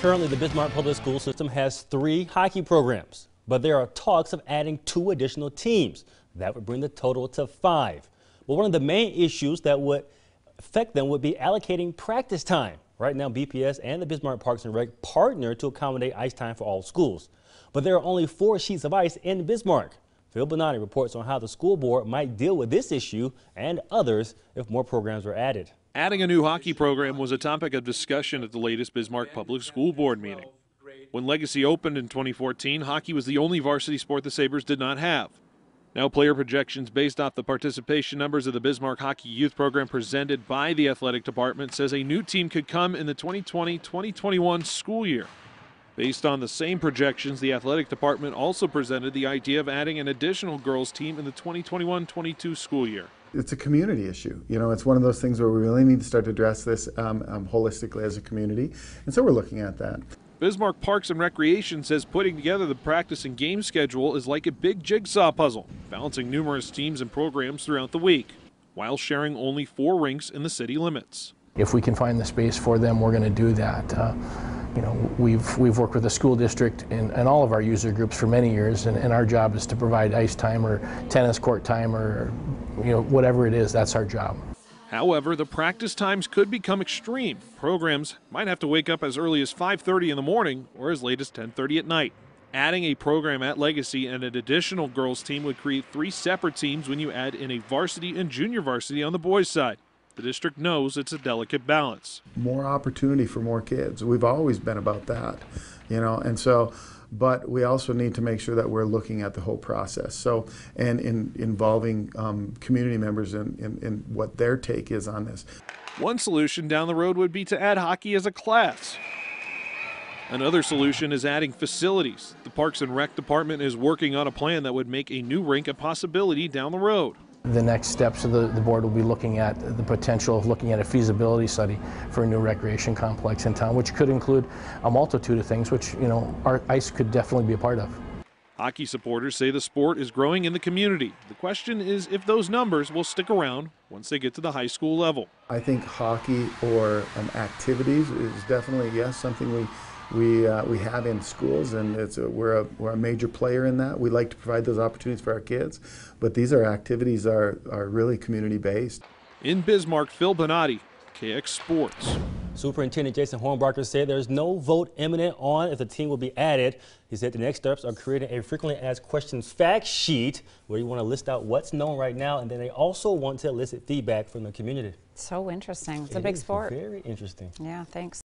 Currently, the Bismarck public school system has 3 hockey programs, but there are talks of adding 2 additional teams. That would bring the total to 5. But one of the main issues that would affect them would be allocating practice time. Right now, BPS and the Bismarck Parks and Rec partner to accommodate ice time for all schools. But there are only 4 sheets of ice in Bismarck. Phil Bonatti reports on how the school board might deal with this issue and others if more programs were added. Adding a new hockey program was a topic of discussion at the latest Bismarck Public School Board meeting. When Legacy opened in 2014, hockey was the only varsity sport the Sabres did not have. Now player projections based off the participation numbers of the Bismarck Hockey Youth Program presented by the athletic department says a new team could come in the 2020-2021 school year. Based on the same projections, the athletic department also presented the idea of adding an additional girls team in the 2021-22 school year. It's a community issue. You know, it's one of those things where we really need to start to address this holistically as a community, and so we're looking at that. Bismarck Parks and Recreation says putting together the practice and game schedule is like a big jigsaw puzzle, balancing numerous teams and programs throughout the week, while sharing only 4 rinks in the city limits. If we can find the space for them, we're going to do that. You know, we've worked with the school district and all of our user groups for many years, and our job is to provide ice time or tennis court time or whatever it is. That's our job. However, the practice times could become extreme. Programs might have to wake up as early as 5:30 in the morning or as late as 10:30 at night. Adding a program at Legacy and an additional girls team would create 3 separate teams when you add in a varsity and junior varsity on the boys' side. The district knows it's a delicate balance. More opportunity for more kids. We've always been about that, you know, and so, but we also need to make sure that we're looking at the whole process. So, and involving community members in what their take is on this. One solution down the road would be to add hockey as a class. Another solution is adding facilities. The Parks and Rec department is working on a plan that would make a new rink a possibility down the road. The next steps of the board will be looking at the potential of looking at a feasibility study for a new recreation complex in town, which could include a multitude of things, which, you know, our ice could definitely be a part of. Hockey supporters say the sport is growing in the community. The question is if those numbers will stick around once they get to the high school level. I think hockey or activities is definitely, yes, something we have in schools, and we're a major player in that. We like to provide those opportunities for our kids, but these are activities are really community based. In Bismarck, Phil Bonatti, KX Sports. Superintendent Jason Hornbarker said there's no vote imminent on if the team will be added. He said the next steps are creating a frequently asked questions fact sheet where you want to list out what's known right now, and then they also want to elicit feedback from the community. So interesting. It's a big sport. Very interesting. Yeah, thanks.